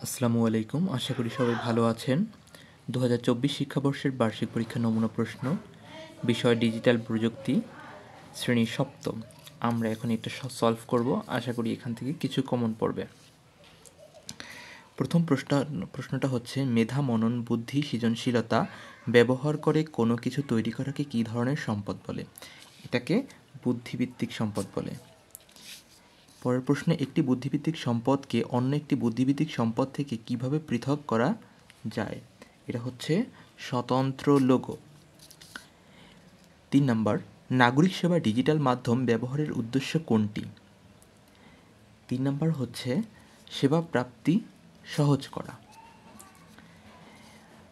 আসসালামু আলাইকুম। আশা করি সবাই ভালো আছেন। 2024 শিক্ষাবর্ষের বার্ষিক পরীক্ষা নমুনা প্রশ্ন, বিষয় ডিজিটাল প্রযুক্তি, শ্রেণী সপ্তম। আমরা এখন এটা সলভ করব। আশা করি এখান থেকে কিছু কমন পড়বে। প্রথম প্রশ্নটা হচ্ছে, মেধা, মনন, বুদ্ধি, সৃজনশীলতা ব্যবহার করে কোনো কিছু তৈরি করাকে কী ধরনের সম্পদ বলে? এটাকে বুদ্ধিভিত্তিক সম্পদ বলে। পরের প্রশ্নে, একটি বুদ্ধিভিত্তিক সম্পদকে অন্য একটি বুদ্ধিভিত্তিক সম্পদ থেকে কিভাবে পৃথক করা যায়? এটা হচ্ছে স্বতন্ত্র লোগো। 3 নাম্বার, নাগরিক সেবা ডিজিটাল মাধ্যম ব্যবহারের উদ্দেশ্য কোনটি? 3 নাম্বার হচ্ছে সেবা প্রাপ্তি সহজ করা।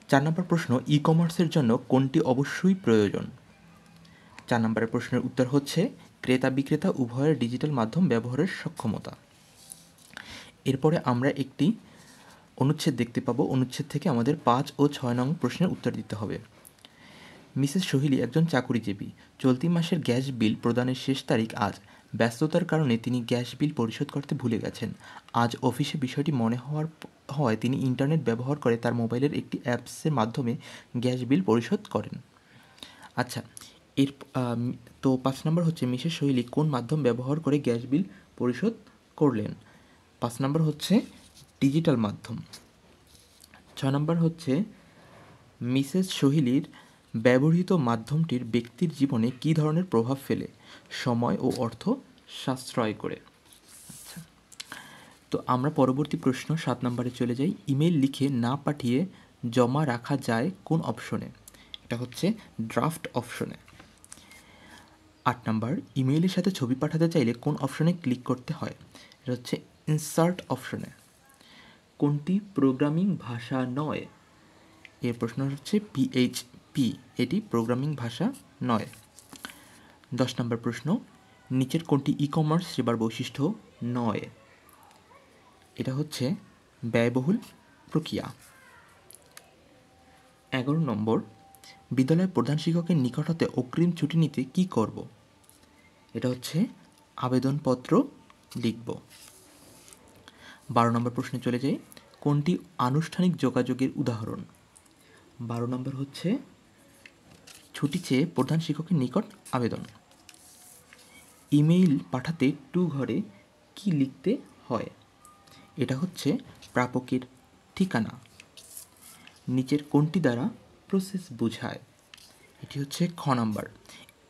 4 নাম্বার প্রশ্ন, ই কমার্সের জন্য কোনটি অবশ্যই প্রয়োজন? 4 নাম্বারের প্রশ্নের উত্তর হচ্ছে ক্রেতা বিক্রেতা উভয়ের ডিজিটাল মাধ্যম ব্যবহারের সক্ষমতা। এরপরে আমরা একটি অনুচ্ছেদ দেখতে পাবো। অনুচ্ছেদ থেকে আমাদের 5 ও 6 নং প্রশ্নের উত্তর দিতে হবে। মিসেস সোহিলি একজন চাকুরিজীবী। চলতি মাসের গ্যাস বিল প্রদানের শেষ তারিখ আজ। ব্যস্ততার কারণে তিনি গ্যাস বিল পরিশোধ করতে ভুলে গেছেন। আজ অফিসে বিষয়টি মনে হওয়ায় তিনি ইন্টারনেট ব্যবহার করে তার মোবাইলের একটি অ্যাপসের মাধ্যমে গ্যাস বিল পরিশোধ করেন। আচ্ছা, তো 5 নম্বর হচ্ছে, মিসেস সোহিলি কোন মাধ্যম ব্যবহার করে গ্যাস বিল পরিশোধ করলেন? 5 নম্বর হচ্ছে ডিজিটাল মাধ্যম। 6 নম্বর হচ্ছে, মিসেস সোহিলির ব্যবহৃত মাধ্যমটির ব্যক্তির জীবনে কী ধরনের প্রভাব ফেলে? সময় ও অর্থ সাশ্রয় করে। আচ্ছা, তো আমরা পরবর্তী প্রশ্ন 7 নম্বরে চলে যাই। ইমেল লিখে না পাঠিয়ে জমা রাখা যায় কোন অপশনে? এটা হচ্ছে ড্রাফট অপশনে। 8 নাম্বার, ইমেইলের সাথে ছবি পাঠাতে চাইলে কোন অপশনে ক্লিক করতে হয়? এটা হচ্ছে ইনসার্ট অপশনে। কোনটি প্রোগ্রামিং ভাষা নয়? এর প্রশ্ন হচ্ছে পিএইচপি, এটি প্রোগ্রামিং ভাষা নয়। 10 নম্বর প্রশ্ন, নিচের কোনটি ই কমার্স সেবার বৈশিষ্ট্য নয়? এটা হচ্ছে ব্যয়বহুল প্রক্রিয়া। 11 নম্বর, বিদ্যালয়ের প্রধান শিক্ষকের নিকট হতে অগ্রিম ছুটি নিতে কী করব? এটা হচ্ছে আবেদনপত্র লিখব। 12 নম্বর প্রশ্নে চলে যাই। কোনটি আনুষ্ঠানিক যোগাযোগের উদাহরণ? 12 নম্বর হচ্ছে ছুটি চেয়ে প্রধান শিক্ষকের নিকট আবেদন। ইমেইল পাঠাতে টু ঘরে কি লিখতে হয়? এটা হচ্ছে প্রাপকের ঠিকানা। নিচের কোনটি দ্বারা প্রসেস বোঝায়? এটি হচ্ছে খ নাম্বার।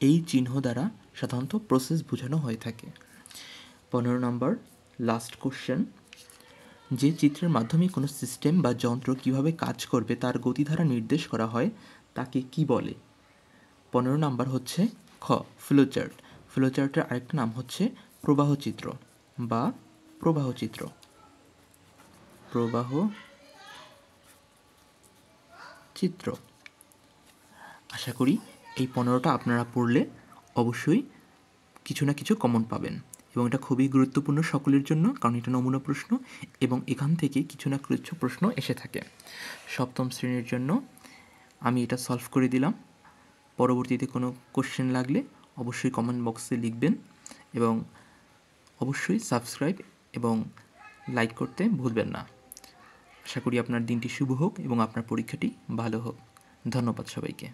এই চিহ্ন দ্বারা সাধারণত প্রসেস বোঝানো হয়ে থাকে। 15 নম্বর লাস্ট কোশ্চেন, যে চিত্রের মাধ্যমে কোনো সিস্টেম বা যন্ত্র কিভাবে কাজ করবে তার গতিধারা নির্দেশ করা হয় তাকে কি বলে? 15 নাম্বার হচ্ছে খ ফ্লোচার্ট। ফ্লোচার্টের আরেকটা নাম হচ্ছে প্রবাহচিত্র বা প্রবাহচিত্র। প্রবাহচিত্র। আশা করি এই 15টা আপনারা পড়লে অবশ্যই কিছু না কিছু কমন পাবেন, এবং এটা খুবই গুরুত্বপূর্ণ সকলের জন্য, কারণ এটা নমুনা প্রশ্ন এবং এখান থেকে কিছু না কিছু প্রশ্ন এসে থাকে। সপ্তম শ্রেণীর জন্য আমি এটা সলভ করে দিলাম। পরবর্তীতে কোনো কোশ্চেন লাগলে অবশ্যই কমেন্ট বক্সে লিখবেন, এবং অবশ্যই সাবস্ক্রাইব এবং লাইক করতে ভুলবেন না। আশা করি আপনার দিনটি শুভ হোক এবং আপনার পরীক্ষাটি ভালো হোক। ধন্যবাদ সবাইকে।